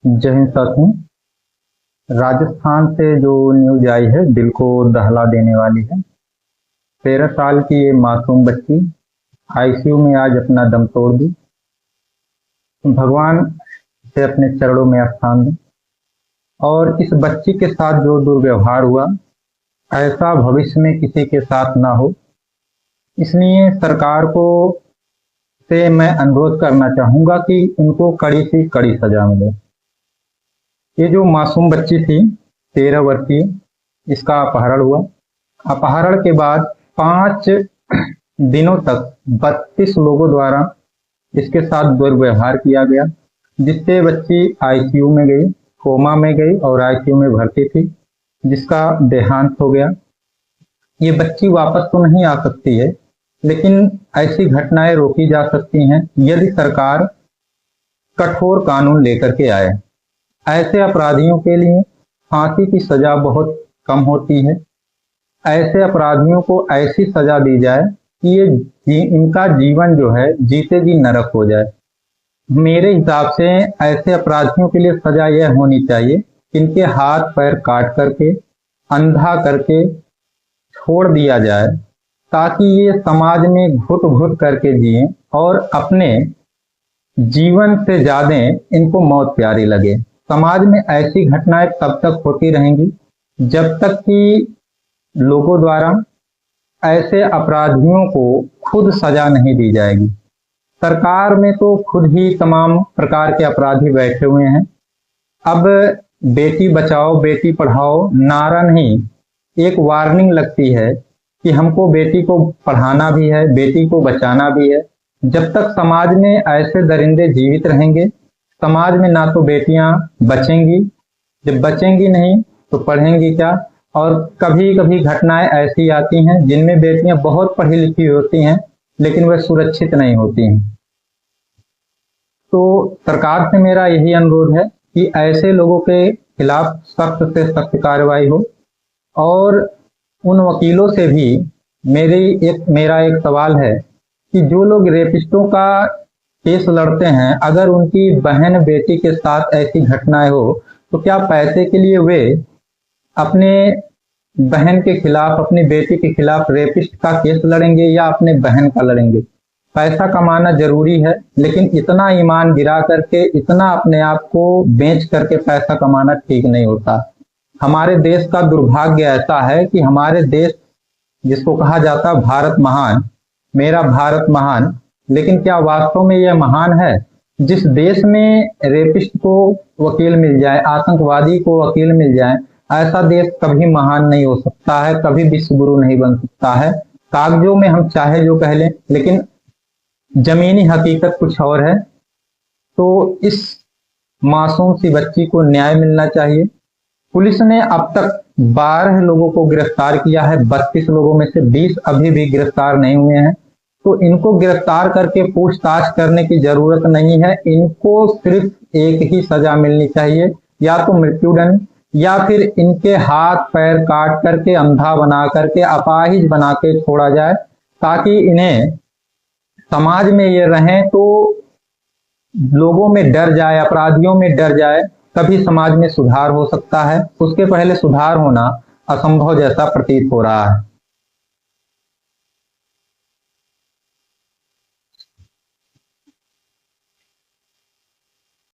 जय हिंद साथियों। राजस्थान से जो न्यूज आई है दिल को दहला देने वाली है। 13 साल की ये मासूम बच्ची आईसीयू में आज अपना दम तोड़ दी। भगवान से अपने चरणों में स्थान दें। और इस बच्ची के साथ जो दुर्व्यवहार हुआ, ऐसा भविष्य में किसी के साथ ना हो, इसलिए सरकार को से मैं अनुरोध करना चाहूंगा कि इनको कड़ी से कड़ी सजा मिले। ये जो मासूम बच्ची थी 13 वर्षीय, इसका अपहरण हुआ। अपहरण के बाद 5 दिनों तक 32 लोगों द्वारा इसके साथ दुर्व्यवहार किया गया, जिससे बच्ची आईसीयू में गई, कोमा में गई और आईसीयू में भर्ती थी, जिसका देहांत हो गया। ये बच्ची वापस तो नहीं आ सकती है, लेकिन ऐसी घटनाएं रोकी जा सकती हैं यदि सरकार कठोर कानून लेकर के आए। ऐसे अपराधियों के लिए फांसी की सजा बहुत कम होती है। ऐसे अपराधियों को ऐसी सजा दी जाए कि इनका जीवन जो है जीते जी नरक हो जाए। मेरे हिसाब से ऐसे अपराधियों के लिए सजा यह होनी चाहिए कि इनके हाथ पैर काट करके, अंधा करके छोड़ दिया जाए, ताकि ये समाज में घुट घुट करके जिए और अपने जीवन से ज्यादा इनको मौत प्यारी लगे। समाज में ऐसी घटनाएं तब तक होती रहेंगी जब तक कि लोगों द्वारा ऐसे अपराधियों को खुद सजा नहीं दी जाएगी। सरकार में तो खुद ही तमाम प्रकार के अपराधी बैठे हुए हैं। अब बेटी बचाओ बेटी पढ़ाओ नारा नहीं, एक वार्निंग लगती है कि हमको बेटी को पढ़ाना भी है, बेटी को बचाना भी है। जब तक समाज में ऐसे दरिंदे जीवित रहेंगे, समाज में ना तो बेटियां बचेंगी, जब बचेंगी नहीं तो पढ़ेंगी क्या। और कभी कभी घटनाएं ऐसी आती हैं जिनमें बेटियां बहुत पढ़ी लिखी होती हैं लेकिन वह सुरक्षित नहीं होती हैं। तो सरकार से मेरा यही अनुरोध है कि ऐसे लोगों के खिलाफ सख्त से सख्त कार्रवाई हो। और उन वकीलों से भी मेरा एक सवाल है कि जो लोग रेपिस्टों का केस लड़ते हैं, अगर उनकी बहन बेटी के साथ ऐसी घटनाएं हो तो क्या पैसे के लिए वे अपने बहन के खिलाफ, अपनी बेटी के खिलाफ रेपिस्ट का केस लड़ेंगे या अपने बहन का लड़ेंगे? पैसा कमाना जरूरी है, लेकिन इतना ईमान गिरा करके, इतना अपने आप को बेच करके पैसा कमाना ठीक नहीं होता। हमारे देश का दुर्भाग्य ऐसा है कि हमारे देश, जिसको कहा जाता है भारत महान, मेरा भारत महान, लेकिन क्या वास्तव में यह महान है? जिस देश में रेपिस्ट को वकील मिल जाए, आतंकवादी को वकील मिल जाए, ऐसा देश कभी महान नहीं हो सकता है, कभी विश्व गुरु नहीं बन सकता है। कागजों में हम चाहे जो कह लें, लेकिन जमीनी हकीकत कुछ और है। तो इस मासूम सी बच्ची को न्याय मिलना चाहिए। पुलिस ने अब तक 12 लोगों को गिरफ्तार किया है, 32 लोगों में से 20 अभी भी गिरफ्तार नहीं हुए हैं। तो इनको गिरफ्तार करके पूछताछ करने की जरूरत नहीं है। इनको सिर्फ एक ही सजा मिलनी चाहिए, या तो मृत्युदंड या फिर इनके हाथ पैर काट करके, अंधा बना करके, अपाहिज बना के छोड़ा जाए, ताकि इन्हें समाज में ये रहें तो लोगों में डर जाए, अपराधियों में डर जाए, तभी समाज में सुधार हो सकता है। उसके पहले सुधार होना असंभव जैसा प्रतीत हो रहा है।